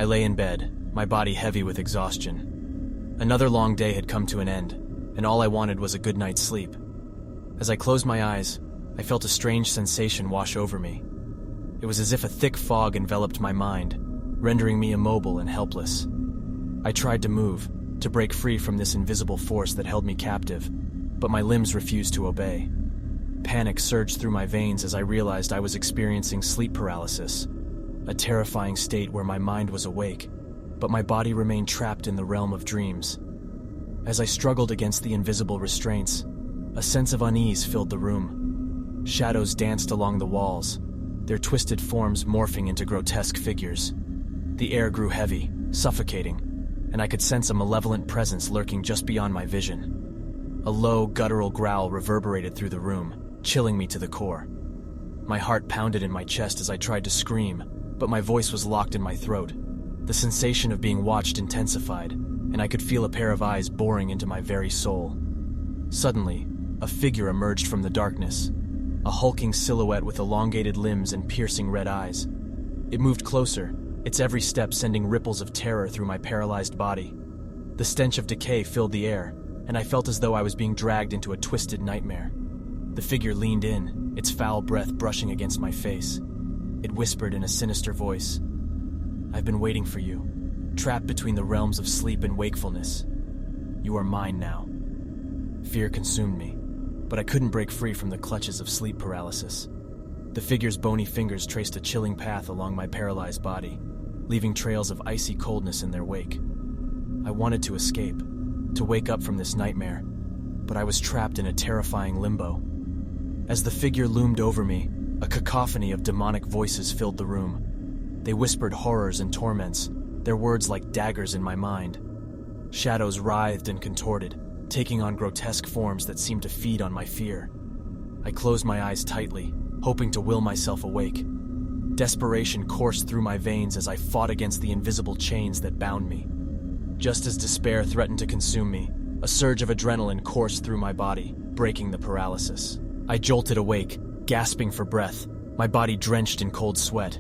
I lay in bed, my body heavy with exhaustion. Another long day had come to an end, and all I wanted was a good night's sleep. As I closed my eyes, I felt a strange sensation wash over me. It was as if a thick fog enveloped my mind, rendering me immobile and helpless. I tried to move, to break free from this invisible force that held me captive, but my limbs refused to obey. Panic surged through my veins as I realized I was experiencing sleep paralysis, a terrifying state where my mind was awake, but my body remained trapped in the realm of dreams. As I struggled against the invisible restraints, a sense of unease filled the room. Shadows danced along the walls, their twisted forms morphing into grotesque figures. The air grew heavy, suffocating, and I could sense a malevolent presence lurking just beyond my vision. A low, guttural growl reverberated through the room, chilling me to the core. My heart pounded in my chest as I tried to scream, but my voice was locked in my throat. The sensation of being watched intensified, and I could feel a pair of eyes boring into my very soul. Suddenly, a figure emerged from the darkness, a hulking silhouette with elongated limbs and piercing red eyes. It moved closer, its every step sending ripples of terror through my paralyzed body. The stench of decay filled the air, and I felt as though I was being dragged into a twisted nightmare. The figure leaned in, its foul breath brushing against my face. It whispered in a sinister voice, "I've been waiting for you, trapped between the realms of sleep and wakefulness. You are mine now." Fear consumed me, but I couldn't break free from the clutches of sleep paralysis. The figure's bony fingers traced a chilling path along my paralyzed body, leaving trails of icy coldness in their wake. I wanted to escape, to wake up from this nightmare, but I was trapped in a terrifying limbo. As the figure loomed over me, a cacophony of demonic voices filled the room. They whispered horrors and torments, their words like daggers in my mind. Shadows writhed and contorted, taking on grotesque forms that seemed to feed on my fear. I closed my eyes tightly, hoping to will myself awake. Desperation coursed through my veins as I fought against the invisible chains that bound me. Just as despair threatened to consume me, a surge of adrenaline coursed through my body, breaking the paralysis. I jolted awake, gasping for breath, my body drenched in cold sweat.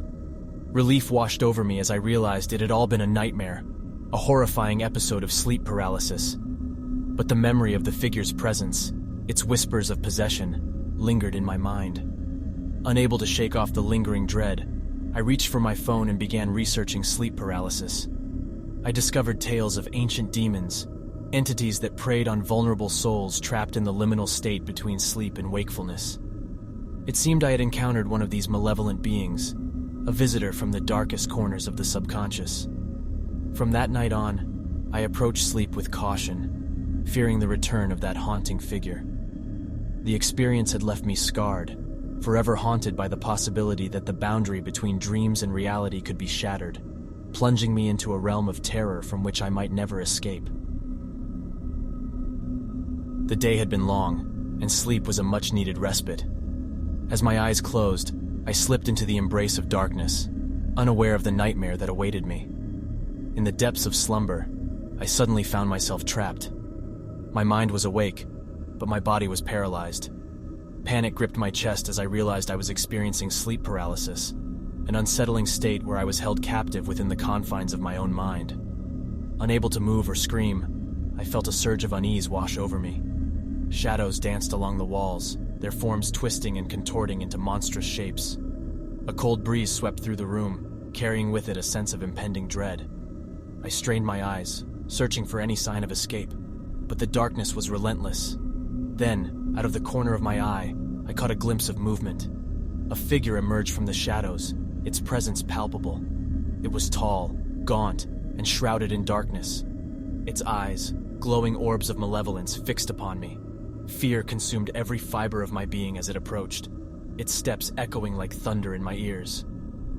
Relief washed over me as I realized it had all been a nightmare, a horrifying episode of sleep paralysis. But the memory of the figure's presence, its whispers of possession, lingered in my mind. Unable to shake off the lingering dread, I reached for my phone and began researching sleep paralysis. I discovered tales of ancient demons, entities that preyed on vulnerable souls trapped in the liminal state between sleep and wakefulness. It seemed I had encountered one of these malevolent beings, a visitor from the darkest corners of the subconscious. From that night on, I approached sleep with caution, fearing the return of that haunting figure. The experience had left me scarred, forever haunted by the possibility that the boundary between dreams and reality could be shattered, plunging me into a realm of terror from which I might never escape. The day had been long, and sleep was a much-needed respite. As my eyes closed, I slipped into the embrace of darkness, unaware of the nightmare that awaited me. In the depths of slumber, I suddenly found myself trapped. My mind was awake, but my body was paralyzed. Panic gripped my chest as I realized I was experiencing sleep paralysis, an unsettling state where I was held captive within the confines of my own mind. Unable to move or scream, I felt a surge of unease wash over me. Shadows danced along the walls, their forms twisting and contorting into monstrous shapes. A cold breeze swept through the room, carrying with it a sense of impending dread. I strained my eyes, searching for any sign of escape, but the darkness was relentless. Then, out of the corner of my eye, I caught a glimpse of movement. A figure emerged from the shadows, its presence palpable. It was tall, gaunt, and shrouded in darkness. Its eyes, glowing orbs of malevolence, fixed upon me. Fear consumed every fiber of my being as it approached, its steps echoing like thunder in my ears.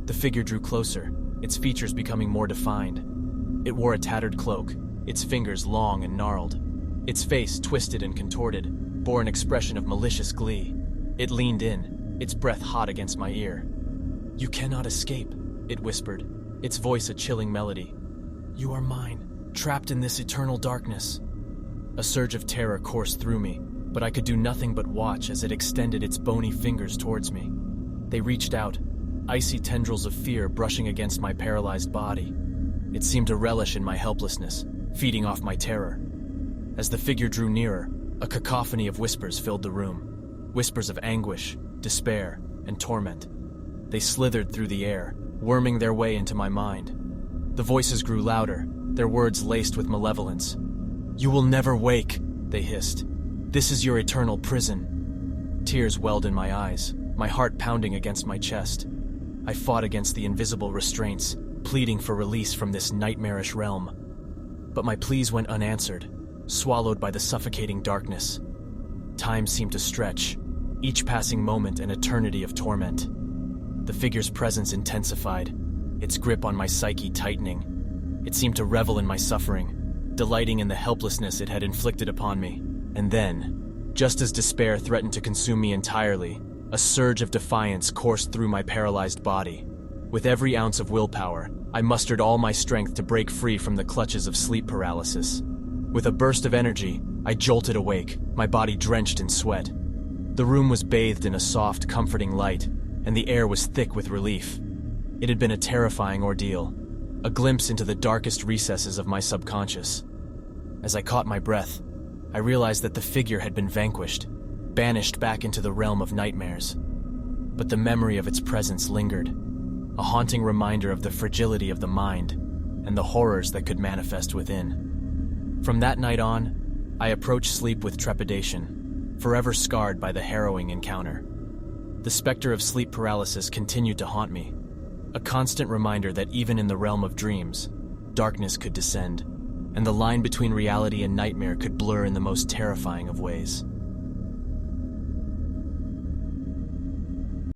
The figure drew closer, its features becoming more defined. It wore a tattered cloak, its fingers long and gnarled. Its face, twisted and contorted, bore an expression of malicious glee. It leaned in, its breath hot against my ear. "You cannot escape," it whispered, its voice a chilling melody. "You are mine, trapped in this eternal darkness." A surge of terror coursed through me, but I could do nothing but watch as it extended its bony fingers towards me. They reached out, icy tendrils of fear brushing against my paralyzed body. It seemed to relish in my helplessness, feeding off my terror. As the figure drew nearer, a cacophony of whispers filled the room. Whispers of anguish, despair, and torment. They slithered through the air, worming their way into my mind. The voices grew louder, their words laced with malevolence. "You will never wake," they hissed. "This is your eternal prison." Tears welled in my eyes, my heart pounding against my chest. I fought against the invisible restraints, pleading for release from this nightmarish realm. But my pleas went unanswered, swallowed by the suffocating darkness. Time seemed to stretch, each passing moment an eternity of torment. The figure's presence intensified, its grip on my psyche tightening. It seemed to revel in my suffering, delighting in the helplessness it had inflicted upon me. And then, just as despair threatened to consume me entirely, a surge of defiance coursed through my paralyzed body. With every ounce of willpower, I mustered all my strength to break free from the clutches of sleep paralysis. With a burst of energy, I jolted awake, my body drenched in sweat. The room was bathed in a soft, comforting light, and the air was thick with relief. It had been a terrifying ordeal, a glimpse into the darkest recesses of my subconscious. As I caught my breath, I realized that the figure had been vanquished, banished back into the realm of nightmares. But the memory of its presence lingered, a haunting reminder of the fragility of the mind and the horrors that could manifest within. From that night on, I approached sleep with trepidation, forever scarred by the harrowing encounter. The specter of sleep paralysis continued to haunt me, a constant reminder that even in the realm of dreams, darkness could descend, and the line between reality and nightmare could blur in the most terrifying of ways.